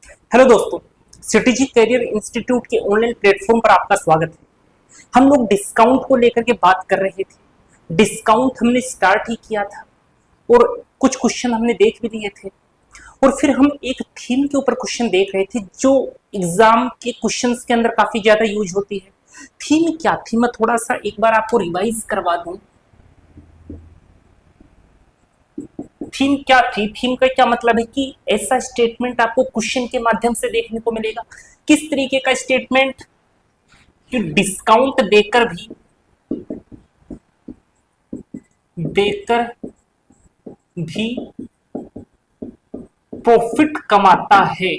Hello दोस्तों, सिटीजी career institute के online platform पर आपका स्वागत है। हम लोग डिस्काउंट को लेकर के बात कर रहे थे। डिस्काउंट हमने स्टार्ट ही किया था और कुछ क्वेश्चन हमने देख भी लिए थे और फिर हम एक थीम के ऊपर क्वेश्चन देख रहे थे जो एग्जाम के क्वेश्चंस के अंदर काफी ज्यादा यूज होती है। थीम क्या थी, मैं थोड़ा सा एक बार आपको रिवाइज करवा दूं। थीम क्या थी? थीम का क्या मतलब है कि ऐसा स्टेटमेंट आपको क्वेश्चन के माध्यम से देखने को मिलेगा। किस तरीके का स्टेटमेंट कि देकर भी प्रॉफिट कमाता है।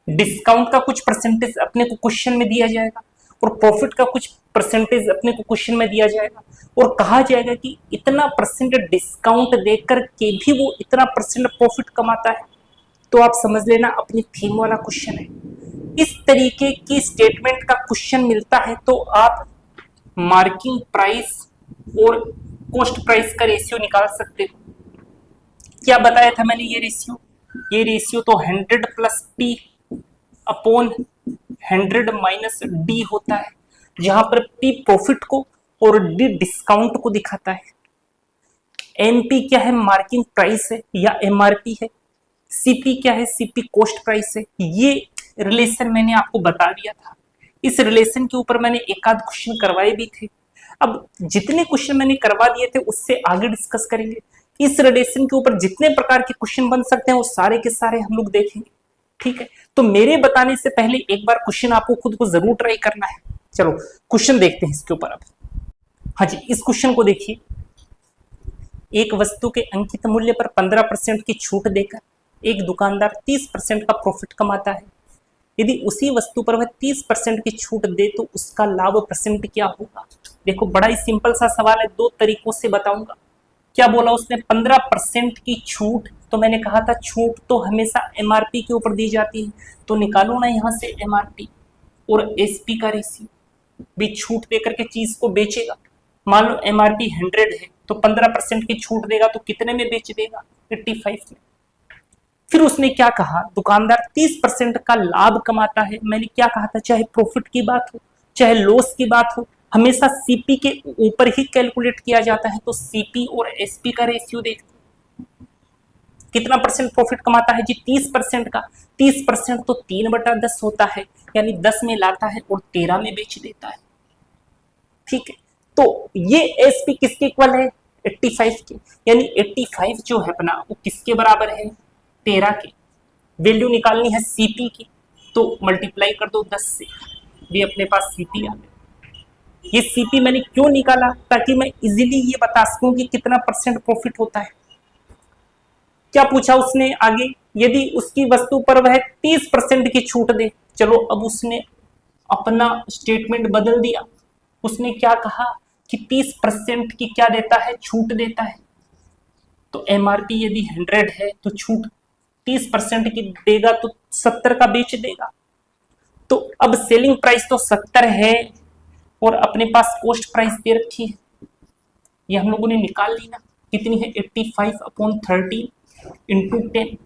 डिस्काउंट का कुछ परसेंटेज अपने को क्वेश्चन में दिया जाएगा और प्रॉफिट का कुछ परसेंटेज अपने को क्वेश्चन में दिया जाएगा और कहा जाएगा कि इतना परसेंट डिस्काउंट देकर के भी वो इतना परसेंट प्रॉफिट कमाता है। तो आप समझ लेना अपनी थीम वाला क्वेश्चन है। इस तरीके की स्टेटमेंट का क्वेश्चन मिलता है तो आप मार्किंग प्राइस और कॉस्ट प्राइस का रेशियो निकाल सकते हो। क्या बताया था मैंने? ये रेशियो तो 100 plus P upon 100 minus D होता है, जहां पर पी प्रॉफिट को और डी डिस्काउंट को दिखाता है। एमपी क्या है? मार्किंग प्राइस है या एमआरपी है। सीपी क्या है? सीपी कॉस्ट प्राइस है। ये रिलेशन मैंने आपको बता दिया था। इस रिलेशन के ऊपर मैंने एक आध क्वेश्चन करवाए भी थे। अब जितने क्वेश्चन मैंने करवा दिए थे उससे आगे डिस्कस करेंगे। इस रिलेशन के ऊपर जितने प्रकार के क्वेश्चन बन सकते हैं वो सारे के सारे हम लोग देखेंगे। ठीक है, तो मेरे बताने से पहले एक बार क्वेश्चन आपको खुद को जरूर ट्राई करना है। चलो क्वेश्चन देखते हैं इसके ऊपर अब। हाँ जी, इस क्वेश्चन को देखिए। एक वस्तु के अंकित मूल्य पर 15% की छूट देकर एक दुकानदार 30% का प्रॉफिट कमाता है। यदि उसी वस्तु पर वह 30% की छूट दे तो उसका लाभ परसेंट क्या होगा? देखो बड़ा ही सिंपल सा सवाल है, दो तरीकों से बताऊंगा। क्या बोला उसने? 15% की छूट। तो मैंने कहा था छूट तो हमेशा एमआरपी के ऊपर दी जाती है, तो निकालो ना यहां से एमआरपी और एसपी का रेशियो। भी छूट देकर के चीज को बेचेगा। मान लो एमआरपी 100 है तो 15% की छूट देगा तो कितने में बेच देगा? 85 में। फिर उसने क्या कहा? दुकानदार 30% का लाभ कमाता है। मैंने क्या कहा था? चाहे प्रॉफिट की बात हो चाहे लॉस की बात हो, हमेशा सीपी के ऊपर ही कैलकुलेट किया जाता है। तो सीपी और एसपी का रेशियो देखते कितना परसेंट प्रॉफिट कमाता है जी? 30% का। 30% तो 3/10 होता है, यानी 10 में लाता है और 13 में बेच देता है। ठीक है, तो ये एसपी किसके इक्वल है? 85 के। यानी 85 जो है अपना वो किसके बराबर है? 13 के। वैल्यू निकालनी है सीपी की, तो मल्टीप्लाई कर दो 10 से, भी अपने पास सीपी आ गया। ये सीपी मैंने क्यों निकाला? ताकि मैं इजीली ये बता सकूं कि कितना परसेंट प्रॉफिट होता है। क्या पूछा उसने आगे? यदि उसकी वस्तु पर वह 30% की छूट दे। चलो अब उसने अपना स्टेटमेंट बदल दिया। उसने क्या कहा कि 30% की क्या देता है? छूट देता है। तो एमआरपी यदि 100 है तो छूट 30% की देगा तो 70 का बेच देगा। तो अब सेलिंग प्राइस तो 70 है और अपने पास कॉस्ट प्राइस दे रखी है, ये हम लोगों ने निकाल ली ना। कितनी है? 85 अपॉन 30 इंटू 10।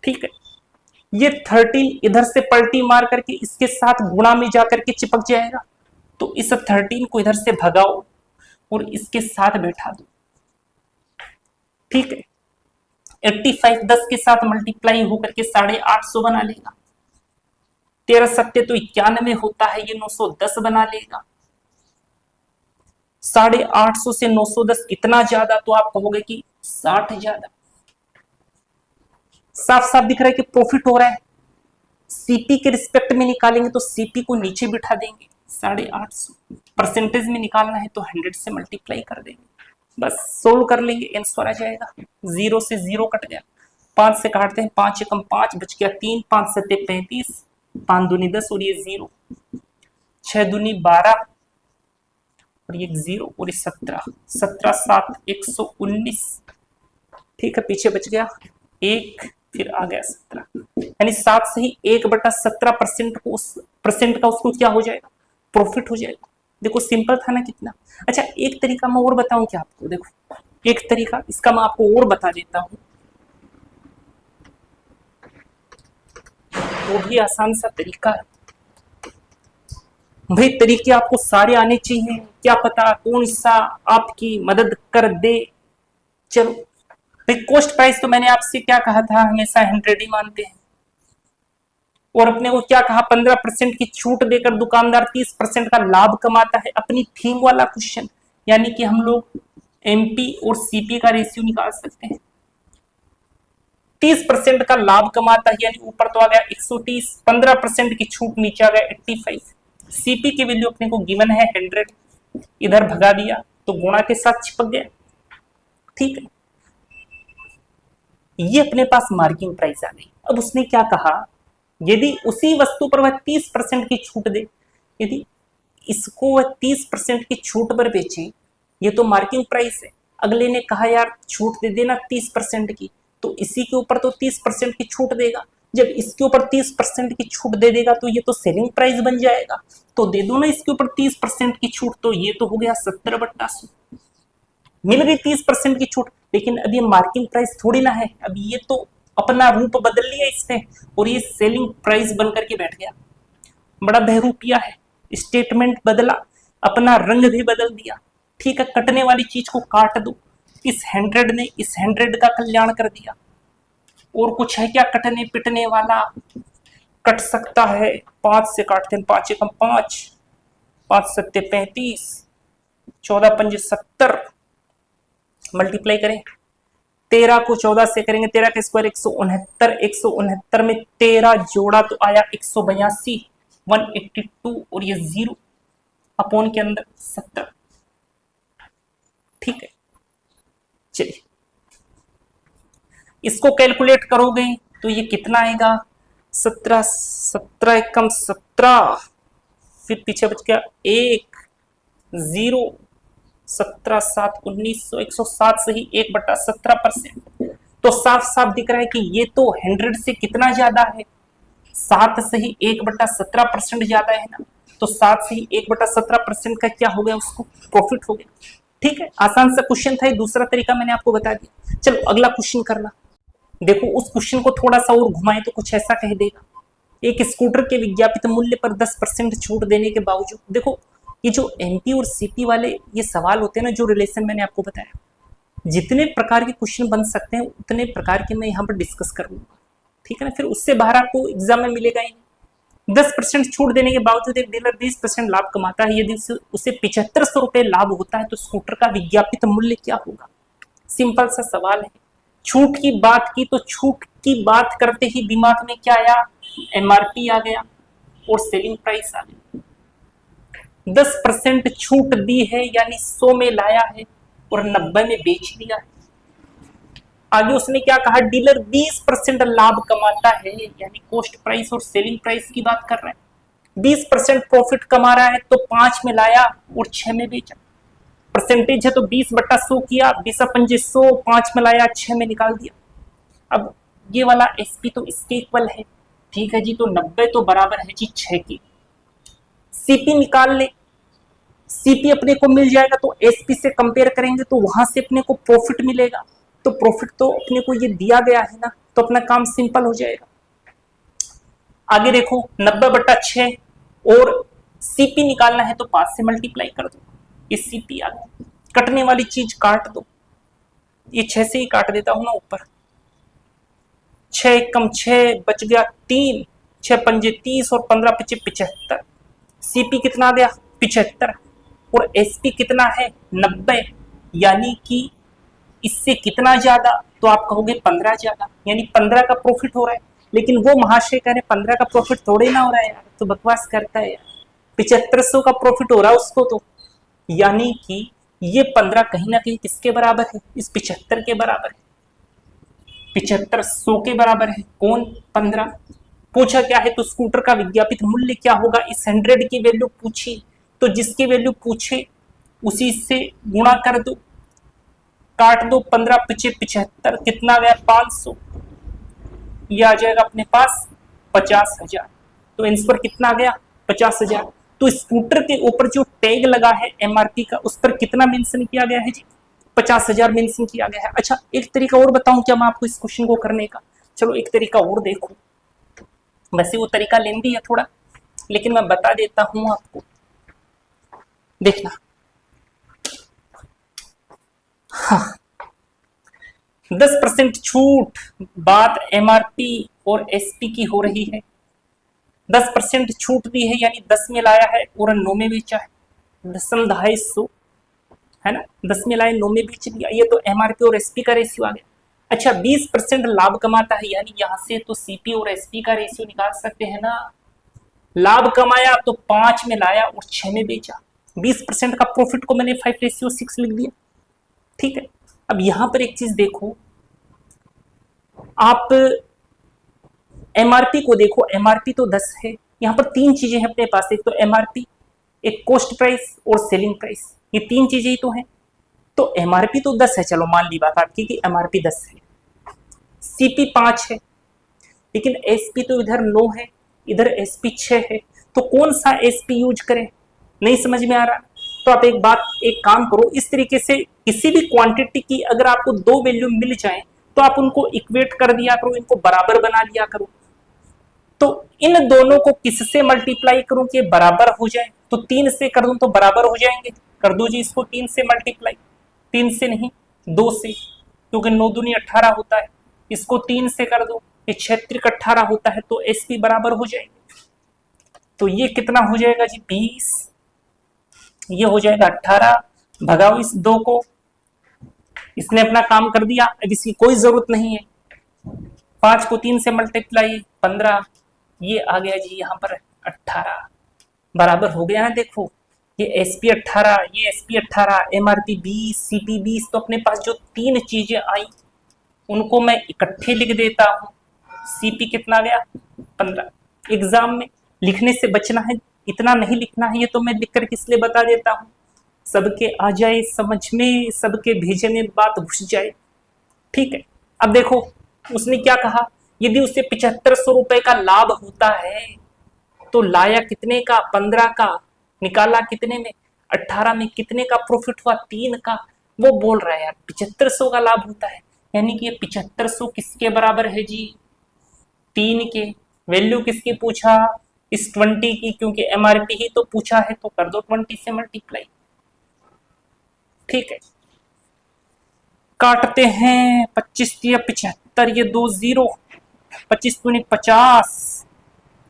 ठीक है, ये 13 इधर से पलटी मार करके इसके साथ गुणा में जाकर के चिपक जाएगा। तो इस 13 को इधर से भगाओ और इसके साथ बैठा दो। ठीक है, 85 10 के साथ मल्टीप्लाई होकर के 850 बना लेगा। 13 सत्ते तो 91 होता है, ये 910 बना लेगा। 850 से 910 इतना ज्यादा, तो आप कहोगे कि 60 ज्यादा। साफ साफ दिख रहा है कि प्रॉफिट हो रहा है। सीपी के रिस्पेक्ट में निकालेंगे तो सीपी को नीचे बिठा देंगे। 850 परसेंटेज में निकालना है तो 100 से मल्टीप्लाई कर देंगे। बस सोल्व कर लेंगे, आंसर आ जाएगा। 0 से 0 कट गया, 5 से काटते हैं, 5 एकम 5 बच गया 3, 5 सत्ते 35, 5 दूनी 10 और ये 0, 6 दूनी 12 और ये 0 और ये 17, 17 7 119। ठीक है, पीछे बच गया 1, फिर आ गया 17, यानी 7 से ही 1/17% को उस परसेंट का उसको क्या हो जाएगा? प्रॉफिट हो जाएगा। देखो सिंपल था ना कितना। अच्छा एक तरीका मैं और बताऊं क्या आपको? देखो एक तरीका इसका मैं आपको और बता देता हूं। वो भी आसान सा तरीका है भाई। तरीके आपको सारे आने चाहिए, क्या पता कौन सा आपकी मदद कर दे। चलो भाई, कॉस्ट प्राइस तो मैंने आपसे क्या कहा था, हमेशा 100 ही मानते हैं। और अपने को क्या कहा, 15% की छूट देकर दुकानदार 30% का लाभ कमाता है। अपनी थीम वाला क्वेश्चन, यानी कि हम लोग एमपी और सीपी का रेशियो निकाल सकते हैं। 30% का लाभ कमाता है, यानी ऊपर तो आ गया 130, 15% की छूट नीचे आ गया 85। सीपी की वैल्यू अपने को गिवन है 100, इधर भगा दिया तो गुणा के साथ चिपक गया। ठीक है, ये अपने पास मार्किंग प्राइस आ गई। अब उसने क्या कहा, यदि उसी वस्तु पर वह 30% की छूट दे, यदि इसको वह 30% की छूट पर बेचे, ये तो मार्किंग प्राइस है। अगले ने कहा यार छूट दे देना 30% की, तो इसी के ऊपर तो 30% की छूट देगा। जब इसके ऊपर 30% की छूट दे देगा तो ये तो सेलिंग प्राइस बन जाएगा, तो दे दो ना इसके ऊपर 30% की छूट। तो ये तो हो गया 70/100, मिल गई 30% की छूट। लेकिन अब ये मार्किंग प्राइस थोड़ी ना है, अब ये तो अपना रूप बदल लिया इसने और ये सेलिंग प्राइस बन करके बैठ गया। बड़ा बहरूपिया है, स्टेटमेंट बदला, अपना रंग भी बदल दिया। ठीक है, कटने वाली चीज को काट दो, इस 100 ने इस 100 का कल्याण कर दिया। और कुछ है क्या कटने पिटने वाला, कट सकता है। 5 से काटते हैं, 5 एकम 5, 5 सत्ते 35, 14 पंजे 70, मल्टीप्लाई करें 13 को 14 से करेंगे, 13 का स्क्वायर 169, 169 में 13 जोड़ा तो आया 182, 182 और ये 0 अपॉन के अंदर 70। ठीक है, चलिए इसको कैलकुलेट करोगे तो ये कितना आएगा, 17, 17 एकम 17, फिर पीछे बच गया 1, 0, 17, 7, 1900, 107 से ही 1/17%। तो साफ साफ दिख रहा है कि ये तो 100 से कितना ज्यादा है, 7 से ही 1/17% ज्यादा है ना। तो 7 से ही 1/17% का क्या हो गया, उसको प्रॉफिट हो गया। ठीक है, आसान सा क्वेश्चन था, दूसरा तरीका मैंने आपको बता दिया। चलो अगला क्वेश्चन करना। देखो उस क्वेश्चन को थोड़ा सा और घुमाए तो कुछ ऐसा कह देगा, एक स्कूटर के विज्ञापित मूल्य पर 10% छूट देने के बावजूद। देखो ये जो एमपी और सीपी वाले ये सवाल होते हैं ना, जो रिलेशन मैंने आपको बताया, जितने प्रकार के क्वेश्चन बन सकते हैं उतने प्रकार के मैं यहाँ पर डिस्कस करूंगा। ठीक है ना, फिर उससे बाहर आपको एग्जाम में मिलेगा ही नहीं। 10% छूट देने के बावजूद एक डीलर 20% लाभ कमाता है, यदि उसे 7500 रुपए लाभ होता है तो स्कूटर का विज्ञापित मूल्य क्या होगा। सिंपल सा सवाल है। छूट की बात की तो छूट की बात करते ही दिमाग में क्या आया, एमआरपी आ गया और सेलिंग प्राइस आ गया। 10% छूट दी है यानी 100 में लाया है और 90 में बेच दिया है। आगे उसने क्या कहा, डीलर 20% लाभ कमाता है, यानी कॉस्ट प्राइस और सेलिंग प्राइस की बात कर रहे हैं। 20% प्रॉफिट कमा रहा है तो 5 में लाया और 6 में बेचा। परसेंटेज है तो 20/100 किया, 20/100, 5 में लाया 6 में निकाल दिया। अब ये वाला एसपी तो इसके इक्वल है। ठीक है जी, तो 90 तो बराबर है जी 6 की। सीपी निकाल ले, सीपी अपने को मिल जाएगा तो एसपी से कंपेयर करेंगे तो वहां से अपने को प्रॉफिट मिलेगा। तो प्रॉफिट तो अपने को ये दिया गया है ना, तो अपना काम सिंपल हो जाएगा। आगे देखो 90/6 और सीपी निकालना है तो 5 से मल्टीप्लाई कर दो, ये सीपी आ गया। कटने वाली चीज काट दो, ये 6 से ही काट देता हूं ना ऊपर। 6 एकम 6 बच गया 3, 6 पंजे 30 और 15 पचे 75। सीपी कितना आ गया 75 और एसपी कितना है 90, यानी कि इससे कितना ज्यादा, तो आप कहोगे 15 ज्यादा, यानी 15 का प्रॉफिट हो रहा है। लेकिन वो महाशय कह रहे 15 का प्रॉफिट थोड़े ना हो रहा है यार, तो बकवास करता है यार। 7500 का प्रॉफिट हो रहा है उसको तो, यानी कि ये 15 कहीं ना कहीं किसके बराबर है, इस 75 के बराबर है। 7500 के बराबर है कौन, 15। पूछा क्या है, तो स्कूटर का विज्ञापित मूल्य क्या होगा, इस 100 की वैल्यू पूछी, तो जिसकी वैल्यू पूछे उसी से गुणा कर दो, काट दो, 15 पचे 75, कितना गया 500, ये आ जाएगा अपने पास 50,000। तो आंसर कितना आ गया 50,000। तो स्कूटर के ऊपर जो टैग लगा है एमआरपी का, उस पर कितना मेंशन किया गया है जी, 50,000 मेंशन किया गया है। अच्छा एक तरीका और बताऊं क्या मैं आपको इस क्वेश्चन को करने का, चलो एक तरीका और देखो। वैसे वो तरीका लेंदी है थोड़ा, लेकिन मैं बता देता हूं आपको, देखना। हाँ, 10% छूट, बात एमआरपी और एसपी की हो रही है। 10% छूट दी है यानी 10 में लाया है और 9 में बेचा है, 10.250 है ना, 10 में लाए 9 में बेच दिया, ये तो एमआरपी और एसपी का रेशियो आ गया। अच्छा, 20% लाभ कमाता है यानी यहां से तो सीपी और एसपी का रेशियो निकाल सकते हैं ना। लाभ कमाया तो 5 में लाया और 6 में बेचा, 20% का प्रॉफिट को मैंने 5:6 लिख दिया। ठीक है, अब यहां पर एक चीज देखो, आप एमआरपी को देखो, एमआरपी तो 10 है, यहां पर 3 चीजें हैं अपने पास, एक तो एमआरपी, एक कॉस्ट प्राइस और सेलिंग प्राइस, ये 3 चीजें ही तो हैं। तो एमआरपी तो 10 है, चलो मान ली बात आपकी कि एमआरपी 10 है, सीपी 5 है, लेकिन एसपी तो इधर 9 है, इधर एसपी 6 है, तो कौन सा एसपी यूज करें, नहीं समझ में आ रहा। तो आप एक काम करो, इस तरीके से किसी भी क्वांटिटी की अगर आपको 2 वैल्यू मिल जाए तो आप उनको इक्वेट कर दिया करो, इनको बराबर बना लिया करो। तो इन दोनों को किससे मल्टीप्लाई करूं कि बराबर हो जाए, तो 3 से कर दूं तो बराबर हो जाएंगे, कर दो जी इसको 3 से मल्टीप्लाई, 3 से नहीं 2 से, क्योंकि 9 दूनी 18 होता है, इसको 3 से कर दो, ये 6 18 होता है, तो एसपी बराबर हो जाएंगे। तो ये कितना हो जाएगा जी 20, ये हो जाएगा 18, भगाओ इस 2 को, इसने अपना काम कर दिया, अब इसकी कोई जरूरत नहीं है। 5 को 3 से मल्टीप्लाई 15, ये आ गया जी यहाँ पर 18, बराबर हो गया ना। देखो ये एसपी 18, ये एसपी 18, एमआरपी 20, सीपी 20, तो अपने पास जो 3 चीजें आई उनको मैं इकट्ठे लिख देता हूं। सीपी कितना गया 15, एग्जाम में लिखने से बचना है, इतना नहीं लिखना है, ये तो मैं लिख कर किस लिए बता देता हूं, सबके आ जाए समझ में, सबके भेजे में बात घुस जाए। ठीक है, अब देखो उसने क्या कहा, यदि उसे 7500 रुपए का लाभ होता है तो लाया कितने का 15 का, निकाला कितने में 18 में, कितने का प्रॉफिट हुआ 3 का। वो बोल रहा है यार 7500 का लाभ होता है, यानी कि ये 7500 किसके बराबर है जी 3 के। वैल्यू किसकी पूछा, इस 20 की, क्योंकि एमआरपी ही तो पूछा है, तो कर दो 20 से मल्टीप्लाई। ठीक है, काटते हैं, 25 या 75, ये 2 0, 25 दूनी 50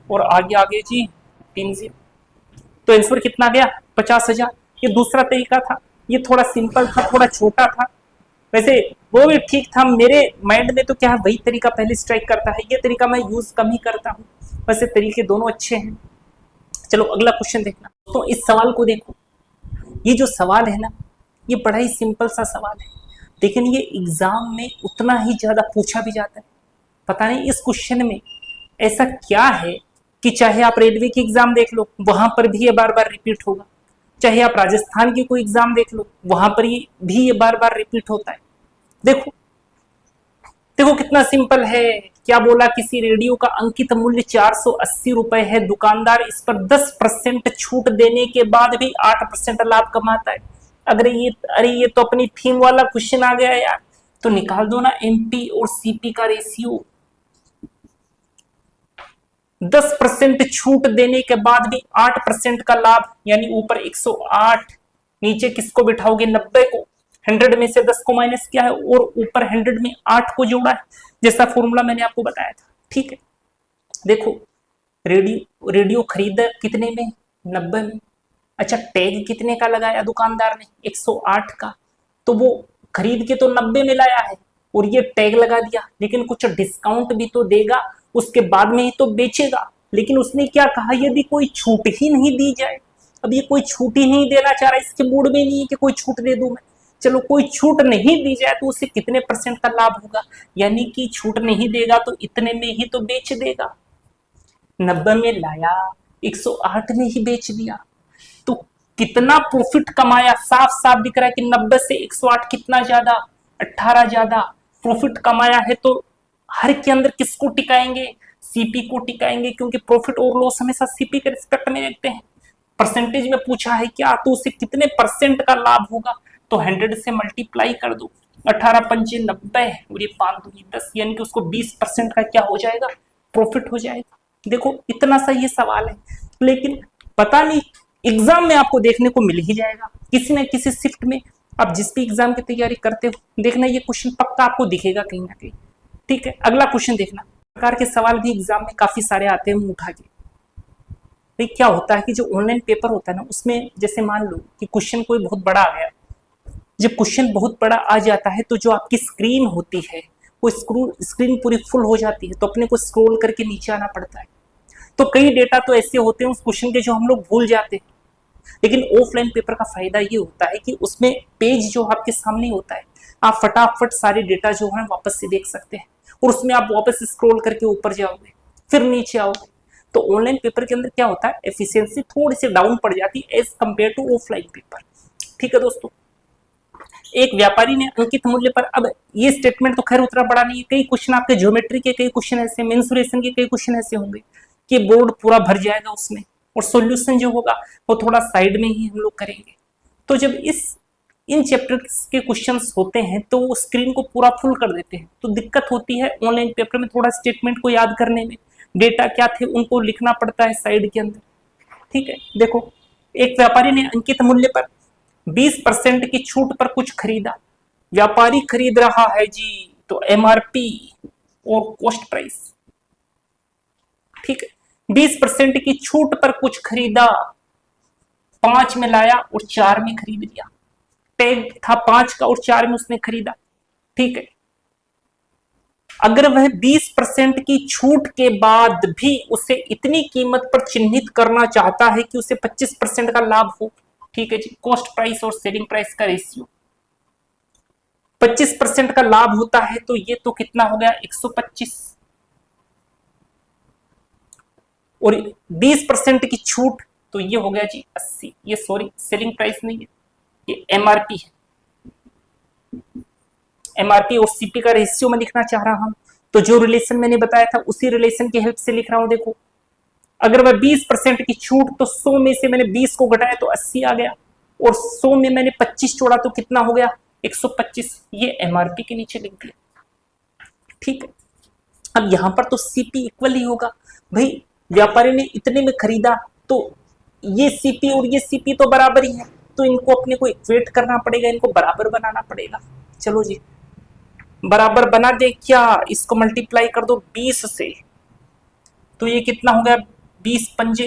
और आगे जी 3 0, तो आंसर कितना गया 50,000। ये दूसरा तरीका था, ये थोड़ा सिंपल था, थोड़ा छोटा था, वैसे वो भी ठीक था। मेरे माइंड में तो क्या वही तरीका पहले स्ट्राइक करता है, ये तरीका मैं यूज कम ही करता हूँ, वैसे तरीके दोनों अच्छे हैं। चलो अगला क्वेश्चन देखना। तो इस सवाल को देखो, ये जो सवाल है ना, ये बड़ा ही सिंपल सा सवाल है, लेकिन ये एग्जाम में उतना ही ज्यादा पूछा भी जाता है। पता नहीं इस क्वेश्चन में ऐसा क्या है कि चाहे आप रेलवे की एग्जाम देख लो, वहां पर भी ये बार बार रिपीट होगा, चाहे आप राजस्थान की कोई एग्जाम देख लो, वहां पर भी ये बार बार रिपीट होता है। देखो देखो कितना सिंपल है, क्या बोला, किसी रेडियो का अंकित मूल्य 480 रुपए है, दुकानदार इस पर 10% छूट देने के बाद भी 8% लाभ कमाता है। अरे ये तो अपनी थीम वाला क्वेश्चन आ गया यार, तो निकाल दो ना एमपी और सीपी का रेशियो। 10% छूट देने के बाद भी 8% का लाभ, यानी ऊपर 108, नीचे किसको बिठाओगे 90 को, 100 में से 10 को माइनस किया है और ऊपर 100 में 8 को जोड़ा है, जैसा फॉर्मूला मैंने आपको बताया था। ठीक है, देखो रेडियो खरीदा कितने में 90 में, अच्छा टैग कितने का लगाया दुकानदार ने 108 का, तो वो खरीद के तो 90 में लाया है और ये टैग लगा दिया, लेकिन कुछ डिस्काउंट भी तो देगा, उसके बाद में ही तो बेचेगा। लेकिन उसने क्या कहा, यदि कोई छूट ही नहीं दी जाए, अब ये कोई छूट ही नहीं देना चाह रहा, इसके मूड में नहीं है कि कोई छूट दे दूं मैं, चलो कोई छूट नहीं दी जाए तो उसे कितने % का लाभ होगा, यानी कि छूट नहीं देगा तो इतने में ही तो बेच देगा। 90 में लाया 108 में ही बेच दिया, तो कितना प्रॉफिट कमाया, साफ साफ दिख रहा है कि 90 से 108 कितना ज्यादा, 18 ज्यादा प्रॉफिट कमाया है। तो हर के अंदर किसको टिकाएंगे, सीपी को टिकाएंगे, क्योंकि प्रॉफिट और लॉस हमेशा सीपी के रिस्पेक्ट में देखते हैं। परसेंटेज में पूछा है क्या, तो उसे कितने % का लाभ होगा, तो 100 से मल्टीप्लाई कर दो, 18 पंचे 90 और ये 5 दूनी 10, यानी कि उसको 20% का क्या हो जाएगा प्रॉफिट हो जाएगा। देखो इतना सा ये सवाल है, लेकिन पता नहीं एग्जाम में आपको देखने को मिल ही जाएगा किसी न किसी शिफ्ट में। आप जिस भी एग्जाम की तैयारी करते हो देखना ये क्वेश्चन पक्का आपको दिखेगा कहीं ना कहीं। ठीक है, अगला क्वेश्चन देखना। प्रकार के सवाल भी एग्जाम में काफी सारे आते हैं मुंह उठा के। भाई क्या होता है कि जो ऑनलाइन पेपर होता है ना, उसमें जैसे मान लो कि क्वेश्चन कोई बहुत बड़ा आ गया। जब क्वेश्चन बहुत बड़ा आ जाता है तो जो आपकी स्क्रीन होती है वो स्क्रीन पूरी फुल हो जाती है, तो अपने को स्क्रॉल करके नीचे आना पड़ता है। तो कई डेटा तो ऐसे होते हैं उस क्वेश्चन के जो हम लोग भूल जाते हैं। लेकिन ऑफलाइन पेपर का फायदा ये होता है कि उसमें पेज जो आपके सामने होता है, आप फटाफट सारे डेटा जो है वापस से देख सकते हैं, और उसमें आप वापस स्क्रॉल करके ऊपर जाओगे फिर नीचे आओगे। तो ऑनलाइन पेपर के अंदर क्या होता है, एफिशिएंसी थोड़ी सी डाउन पड़ जाती है as compare to offline paper. ठीक है दोस्तों, एक व्यापारी ने अंकित मूल्य पर, अब ये स्टेटमेंट तो खैर उतना बड़ा नहीं है, कई क्वेश्चन आपके ज्योमेट्री के, कई क्वेश्चन ऐसे, मेंसुरेशन के कई क्वेश्चन ऐसे होंगे कि बोर्ड पूरा भर जाएगा उसमें, और सॉल्यूशन जो होगा वो थोड़ा साइड में ही हम लोग करेंगे। तो जब इन चैप्टर्स के क्वेश्चंस होते हैं तो वो स्क्रीन को पूरा फुल कर देते हैं, तो दिक्कत होती है ऑनलाइन पेपर में थोड़ा स्टेटमेंट को याद करने में, डेटा क्या थे उनको लिखना पड़ता है साइड के अंदर। ठीक है, देखो एक व्यापारी ने अंकित मूल्य पर 20% की छूट पर कुछ खरीदा। व्यापारी खरीद रहा है जी, तो एमआरपी और कॉस्ट प्राइस। ठीक है, 20% की छूट पर कुछ खरीदा, 5 में लाया और 4 में खरीद लिया। टैग था 5 का और 4 में उसने खरीदा। ठीक है, अगर वह 20% की छूट के बाद भी उसे इतनी कीमत पर चिन्हित करना चाहता है कि उसे 25% का लाभ हो। ठीक है जी, कॉस्ट प्राइस और सेलिंग प्राइस का रेशियो 25% का लाभ होता है, तो ये तो कितना हो गया 125, और 20% की छूट तो ये हो गया जी 80। ये सॉरी सेलिंग प्राइस नहीं है, ये एमआरपी है। एमआरपी और सीपी का रेशियो में लिखना चाह रहा हूं, तो जो रिलेशन मैंने बताया था उसी रिलेशन की हेल्प से लिख रहा हूं। देखो अगर वह 20% की छूट, तो 100 में से मैंने 20 को घटाया तो 80 आ गया, और 100 में मैंने 25 जोड़ा तो कितना हो गया 125। ये एमआरपी के नीचे लिख दिया। ठीक है, अब यहां पर तो सीपी इक्वल ही होगा। भाई व्यापारी ने इतने में खरीदा, तो ये सीपी और ये सीपी तो बराबर ही है, तो इनको अपने को इक्वेट करना पड़ेगा, इनको बराबर बनाना पड़ेगा। चलो जी बराबर बना दे क्या, इसको मल्टीप्लाई कर दो 20 से, तो ये कितना हो गया 20 पंजे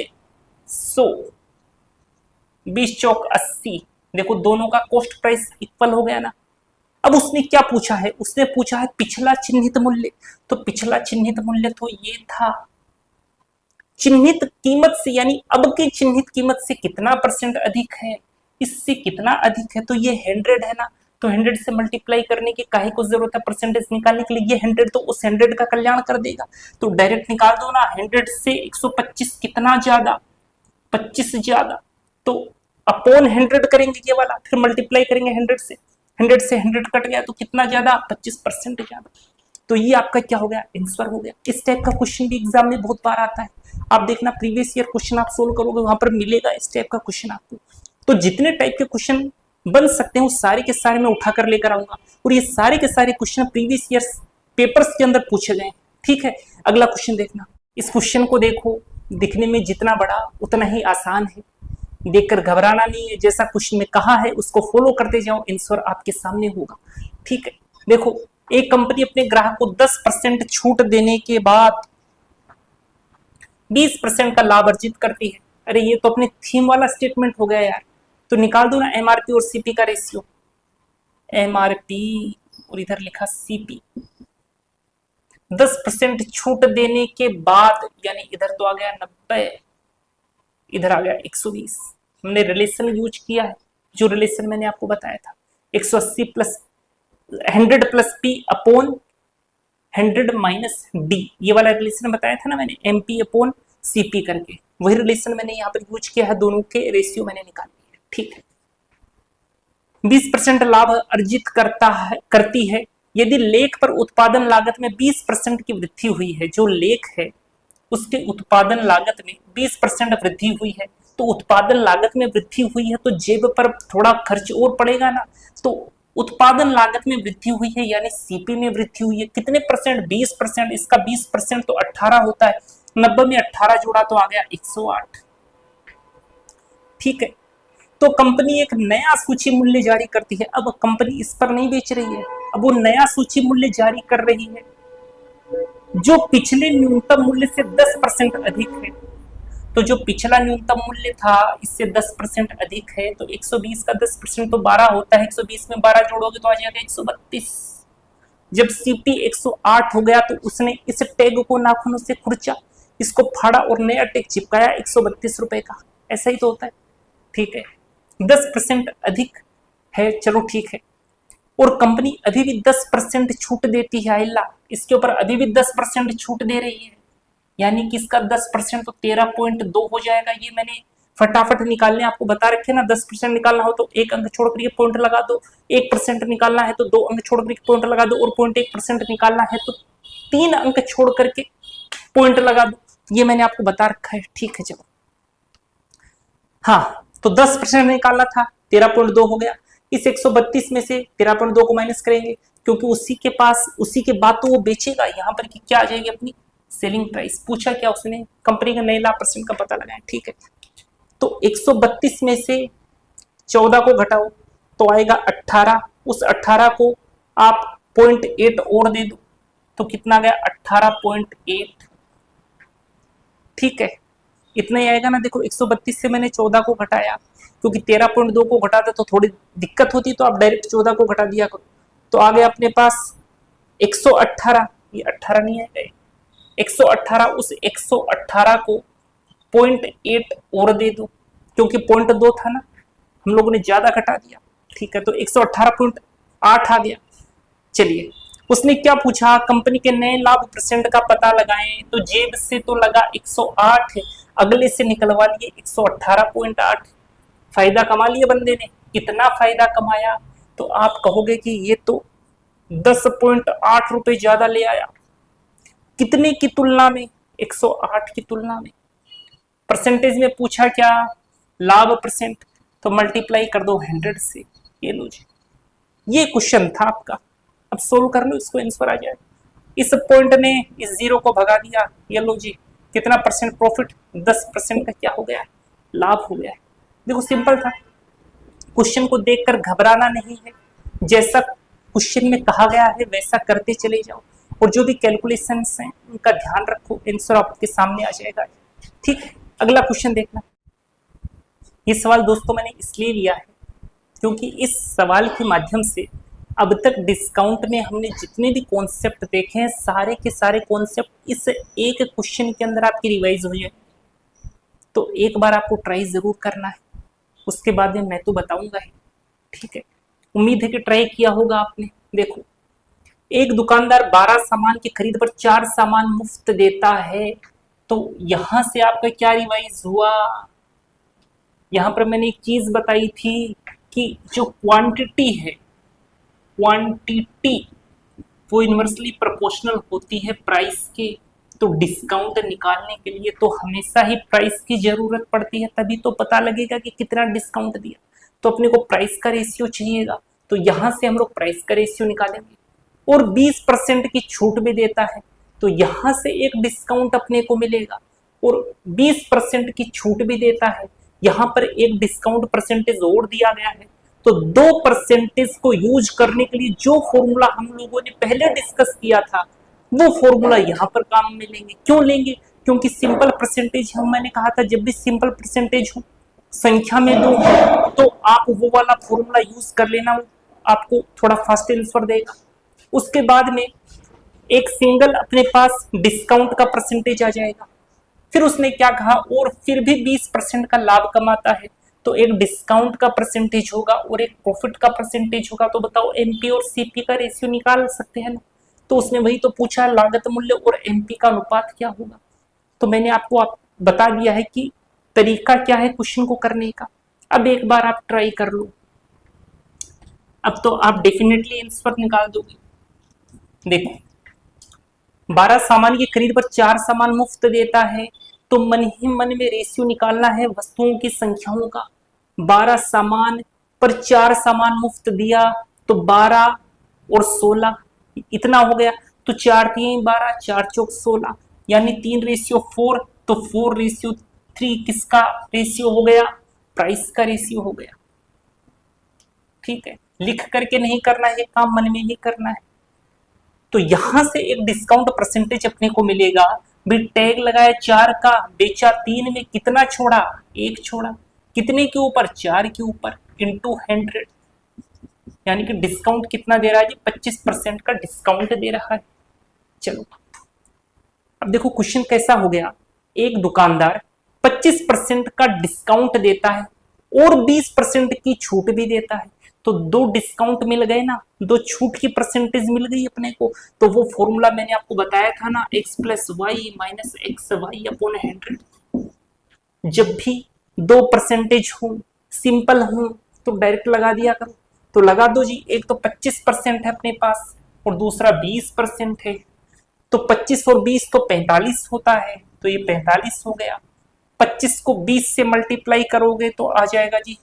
100, 20 चौक 80। देखो दोनों का कॉस्ट प्राइस इक्वल हो गया ना। अब उसने क्या पूछा है, उसने पूछा है पिछला चिन्हित मूल्य, तो पिछला चिन्हित मूल्य तो ये था। चिन्हित कीमत से यानी अब की चिन्हित कीमत से कितना परसेंट अधिक है, इससे कितना अधिक है, तो ये 100 है ना, तो 100 से मल्टीप्लाई करने की काहे को जरूरत है परसेंटेज निकालने के लिए, ये 100 तो उस 100 का कल्याण कर देगा, तो डायरेक्ट निकाल दो ना। 100 से 125 कितना ज्यादा, 25 ज्यादा, तो अपॉन 100 करेंगे ये वाला, फिर मल्टीप्लाई करेंगे 100 से, 100 से 100 कट गया तो कितना ज्यादा 25% ज्यादा। तो ये आपका क्या हो गया आंसर हो गया। इस टाइप का क्वेश्चन भी एग्जाम में बहुत बार आता है, आप देखना प्रीवियस ईयर क्वेश्चन आप सोल्व करोगे वहां पर मिलेगा इस टाइप का क्वेश्चन आपको। तो जितने टाइप के क्वेश्चन बन सकते हैं वो सारे के सारे मैं उठाकर लेकर आऊंगा, और ये सारे के सारे क्वेश्चन प्रीवियस ईयर पेपर्स के अंदर पूछे गए। ठीक है, अगला क्वेश्चन देखना। इस क्वेश्चन को देखो, दिखने में जितना बड़ा उतना ही आसान है, देखकर घबराना नहीं है, जैसा क्वेश्चन में कहा है उसको फॉलो करते जाओ, आंसर आपके सामने होगा। ठीक है, देखो एक कंपनी अपने ग्राहक को 10% छूट देने के बाद 20% का लाभ अर्जित करती है। अरे ये तो अपने थीम वाला स्टेटमेंट हो गया यार, तो निकाल दो ना एमआरपी और सीपी का रेशियो। एमआरपी और इधर लिखा सीपी, 10% छूट देने के बाद, यानी इधर तो आ गया 90, इधर आ गया 120। हमने रिलेशन यूज किया है, जो रिलेशन मैंने आपको बताया था 180 plus 100 plus P upon 100 minus D, ये वाला रिलेशन बताया था ना मैंने, एमपी अपॉन सीपी करके, वही रिलेशन मैंने यहाँ पर यूज किया है, दोनों के रेशियो मैंने निकाल लिया। ठीक है, 20% लाभ अर्जित करती है यदि लेख पर उत्पादन लागत में 20% की वृद्धि हुई है। जो लेख है उसके उत्पादन लागत में 20% वृद्धि हुई है, तो उत्पादन लागत में वृद्धि हुई है तो जेब पर थोड़ा खर्च और पड़ेगा ना, तो उत्पादन लागत में वृद्धि हुई है यानी सीपी में वृद्धि हुई है। कितने परसेंट, 20%, इसका 20% तो 18 होता है, 90 में 18 जोड़ा तो आ गया 108। ठीक है, तो कंपनी एक नया सूची मूल्य जारी करती है। अब कंपनी इस पर नहीं बेच रही है, अब वो नया सूची मूल्य जारी कर रही है जो पिछले न्यूनतम मूल्य से 10% अधिक है। तो जो पिछला न्यूनतम मूल्य था इससे 10% अधिक है, तो 120 का 10% तो 12 होता है, 120 में 12 जोड़ोगे तो आ जाएगा 132। जब सीपी 108 हो गया तो उसने इस टैग को नाखूनों से खुरचा, इसको फाड़ा और नया टैग चिपकाया 132 रुपए का। ऐसा ही तो होता है। ठीक है, 10% अधिक है, चलो ठीक है। और कंपनी अभी भी 10% छूट देती है। आइला इसके ऊपर अभी भी 10% छूट दे रही है, यानी कि इसका 10% तो 13.2 हो जाएगा। ये मैंने फटाफट निकालने आपको बता रखे ना। 10% निकालना हो तो एक अंक छोड़ कर पॉइंट लगा दो, 1% निकालना है तो 2 अंक छोड़ कर पॉइंट लगा दो, और 0.1% निकालना है तो 3 अंक छोड़ करके पॉइंट लगा दो। ये मैंने आपको बता रखा है। ठीक है, चलो हाँ, तो 10% निकालना था, 13.2 हो गया। इस 132 में से 13.2 को माइनस करेंगे, क्योंकि उसी के पास उसी के बाद तो वो बेचेगा। यहाँ पर कि क्या आ जाएगी अपनी सेलिंग प्राइस। पूछा क्या उसने, कंपनी का नए लाभ परसेंट का पता लगाएं। ठीक है, तो 132 में से 14 को घटाओ तो आएगा 18। उस 18 को आप 0.8 और दे दो तो कितना गया 18.8। ठीक है, इतना ही आएगा ना। देखो 132 से मैंने 14 को घटाया, क्योंकि 13.2 को घटाता तो थोड़ी दिक्कत होती, तो आप डायरेक्ट 14 को घटा दिया करो। तो आ गया अपने पास 118। ये 18 नहीं आएगा, 118। उस 118 को 0.8 और दे दो, क्योंकि 0.2 था ना, हम लोगों ने ज्यादा घटा दिया। ठीक है, तो 118.8 आ गया। चलिए, उसने क्या पूछा, कंपनी के नए लाभ परसेंट का पता लगाएं। तो जेब से तो लगा 108 है, अगले से निकलवा लिए 118.8। फायदा कमा लिया बंदे ने। कितना फायदा कमाया, तो आप कहोगे कि ये तो 10.8 रुपए ज्यादा ले आया। कितने की तुलना में, 108 की तुलना में। परसेंटेज में पूछा क्या, लाभ परसेंट, तो मल्टीप्लाई कर दो 100 से। ये लो जी, ये क्वेश्चन था आपका। अब सोल्व कर लो इसको, आंसर आ जाए। इस पॉइंट ने इस जीरो को भगा दिया। ये लो जी, कितना परसेंट प्रॉफिट, 10% का क्या हो गया, लाभ हो गया है। देखो सिंपल था, क्वेश्चन को देखकर घबराना नहीं है। जैसा क्वेश्चन में कहा गया है वैसा करते चले जाओ, और जो भी कैलकुलेशंस हैं उनका ध्यान रखो, आंसर आपके सामने आ जाएगा। ठीक है, अगला क्वेश्चन देखना। ये सवाल दोस्तों मैंने इसलिए लिया है क्योंकि इस सवाल के माध्यम से अब तक डिस्काउंट में हमने जितने भी कॉन्सेप्ट देखे हैं, सारे के सारे कॉन्सेप्ट इस एक क्वेश्चन के अंदर आपकी रिवाइज हो जाए। तो एक बार आपको ट्राई जरूर करना है, उसके बाद में मैं तो बताऊंगा ही। ठीक है, उम्मीद है कि ट्राई किया होगा आपने। देखो, एक दुकानदार 12 सामान की खरीद पर 4 सामान मुफ्त देता है, तो यहां से आपका क्या रिवाइज हुआ। यहां पर मैंने एक चीज बताई थी कि जो क्वांटिटी है, क्वांटिटी वो इनवर्सली प्रोपोर्शनल होती है प्राइस के। तो डिस्काउंट निकालने के लिए तो हमेशा ही प्राइस की जरूरत पड़ती है, तभी तो पता लगेगा कि कितना डिस्काउंट दिया। तो अपने को प्राइस का रेशियो चाहिएगा, तो यहां से हम लोग प्राइस का रेशियो निकालेंगे। और 20% की छूट भी देता है, तो यहां से एक डिस्काउंट अपने को मिलेगा। और 20% की छूट भी देता है, यहां पर एक डिस्काउंट परसेंटेज और दिया गया है। तो 2% को यूज करने के लिए जो फॉर्मूला हम लोगों ने पहले डिस्कस किया था, वो फॉर्मूला यहाँ पर काम में लेंगे। क्यों लेंगे, क्योंकि सिंपल परसेंटेज हम, मैंने कहा था जब भी सिंपल परसेंटेज हो, संख्या में दो, तो आप वो वाला फॉर्मूला यूज कर लेना, आपको थोड़ा फास्ट आंसर देगा। उसके बाद में एक सिंगल अपने पास डिस्काउंट का परसेंटेज आ जाएगा। फिर उसने क्या कहा, और फिर भी 20% का लाभ कमाता है, तो एक डिस्काउंट का परसेंटेज होगा और एक प्रॉफिट का परसेंटेज होगा। तो बताओ एमपी और सीपी का रेशियो निकाल सकते हैं ना। तो उसने वही तो पूछा, लागत मूल्य और एमपी का अनुपात क्या होगा। तो मैंने आपको बता दिया है कि तरीका क्या है क्वेश्चन को करने का। अब एक बार आप ट्राई कर लो, अब तो आप डेफिनेटली आंसर निकाल दोगे। देखो, 12 सामान की खरीद पर 4 सामान मुफ्त देता है, तो मन ही मन में रेशियो निकालना है वस्तुओं की संख्याओं का। 12 सामान पर 4 सामान मुफ्त दिया, तो 12 और 16 इतना हो गया। तो 4 3 12, 4 चौक 16, यानी 3:4, तो 4:3 किसका रेशियो हो गया? प्राइस का रेशियो हो गया। ठीक है, लिख करके नहीं करना है काम, मन में ही करना है। तो यहां से एक डिस्काउंट परसेंटेज अपने को मिलेगा। भी टैग लगाया 4 का, बेचा 3 में, कितना छोड़ा? 1 छोड़ा। कितने के ऊपर? 4 के ऊपर, इंटू 100, यानी कि डिस्काउंट कितना दे रहा है जी? 25% का डिस्काउंट दे रहा है। चलो अब देखो क्वेश्चन कैसा हो गया। एक दुकानदार 25% का डिस्काउंट देता है और 20% की छूट भी देता है। तो दो डिस्काउंट मिल गए ना, दो छूट की परसेंटेज मिल गई अपने को। तो वो फॉर्मूला मैंने आपको बताया था ना, x+y माइनस XY अपॉन 100। जब भी दो परसेंटेज हो, सिंपल हो, तो डायरेक्ट लगा दिया करो। तो लगा दो जी, एक तो 25% है अपने पास और दूसरा 20% है। तो 25 और 20 तो 45 होता है, तो ये 45 हो गया। 25 को 20 से मल्टीप्लाई करोगे तो आ जाएगा जी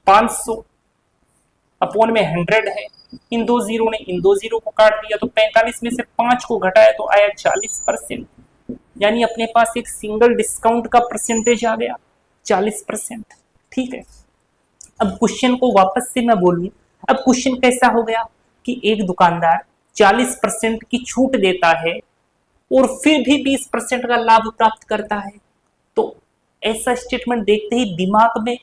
500 अपॉन में 100 है। इन दो जीरो ने इन दो जीरो को काट दिया, तो 45 में से 5 को घटाया तो आया 40%। यानी अपने पास एक सिंगल डिस्काउंट का परसेंटेज आ गया 40%। ठीक है, अब क्वेश्चन को वापस से मैं बोलूं। अब क्वेश्चन कैसा हो गया कि एक दुकानदार 40% की छूट देता है और फिर भी 20% का लाभ प्राप्त करता है। तो ऐसा स्टेटमेंट देखते ही दिमाग में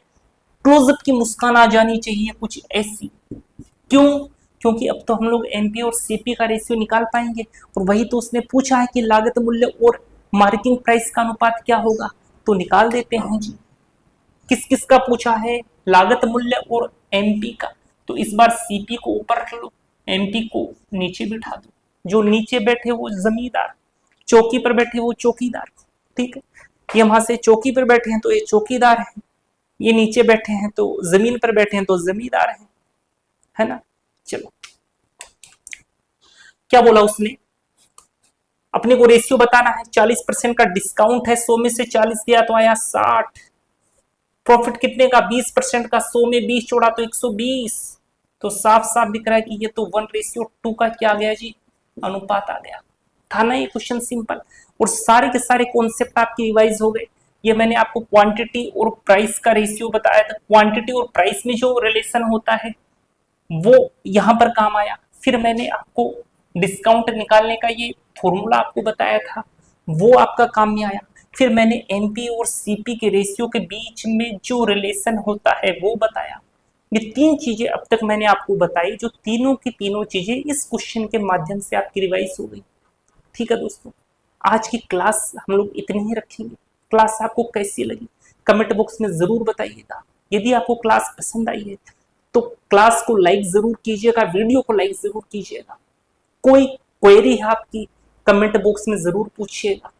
क्लोजअप की मुस्कान आ जानी चाहिए, कुछ ऐसी। क्यों? क्योंकि अब तो हम लोग एमपी और सीपी का रेशियो निकाल पाएंगे, और वही तो उसने पूछा है कि लागत मूल्य और मार्किंग प्राइस का अनुपात क्या होगा। तो निकाल देते हैं जी। किस किस का पूछा है? लागत मूल्य और एमपी का। तो इस बार सीपी को ऊपर रख लो, एमपी को नीचे बिठा दो। जो नीचे बैठे वो जमींदार, चौकी पर बैठे वो चौकीदार। ठीक है, ये वहां से चौकी पर बैठे हैं तो ये चौकीदार है, ये नीचे बैठे हैं तो जमीन पर बैठे हैं तो जमींदार है ना। चलो क्या बोला उसने? अपने को रेशियो बताना है। 40% का डिस्काउंट है, 100 में से 40 दिया तो आया 60। प्रॉफिट कितने का? 20% का, 100 में 20 जोड़ा तो 120। तो साफ साफ दिख रहा है कि ये तो 1:2 का क्या आ गया जी? अनुपात आ गया। था ना ये क्वेश्चन सिंपल। और सारे के सारे कॉन्सेप्ट आपके रिवाइज हो गए। ये मैंने आपको क्वांटिटी और प्राइस का रेशियो बताया था। क्वांटिटी और प्राइस में जो रिलेशन होता है वो यहां पर काम आया। फिर मैंने आपको डिस्काउंट निकालने का ये फॉर्मूला आपको बताया था, वो आपका काम में आया। फिर मैंने एनपी और सीपी के रेशियो के बीच में जो रिलेशन होता है वो बताया। ये 3 चीजें अब तक मैंने आपको बताई, जो तीनों की तीनों चीजें इस क्वेश्चन के माध्यम से आपकी रिवाइज हो गई। ठीक है दोस्तों, आज की क्लास हम लोग इतनी ही रखेंगे। क्लास आपको कैसी लगी कमेंट बॉक्स में जरूर बताइएगा। यदि आपको क्लास पसंद आई है तो क्लास को लाइक जरूर कीजिएगा, वीडियो को लाइक जरूर कीजिएगा। कोई क्वेरी है आपकी कमेंट बॉक्स में जरूर पूछिएगा।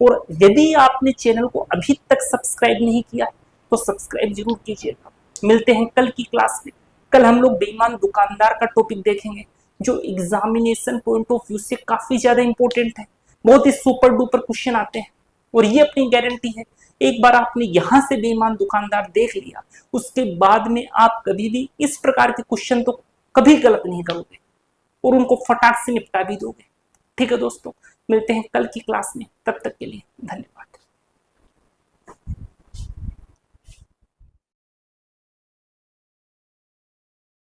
और यदि आपने चैनल को अभी तक सब्सक्राइब नहीं किया है तो सब्सक्राइब जरूर कीजिएगा। मिलते हैं कल की क्लास में। कल हम लोग बेईमान दुकानदार का टॉपिक देखेंगे, जो एग्जामिनेशन पॉइंट ऑफ व्यू से काफी ज्यादा इंपॉर्टेंट है। बहुत ही सुपर डुपर क्वेश्चन आते हैं और ये अपनी गारंटी है, एक बार आपने यहां से बेईमान दुकानदार देख लिया, उसके बाद में आप कभी भी इस प्रकार के क्वेश्चन तो कभी गलत नहीं करोगे और उनको फटाक से निपटा भी दोगे। ठीक है दोस्तों, मिलते हैं कल की क्लास में, तब तक के लिए धन्यवाद।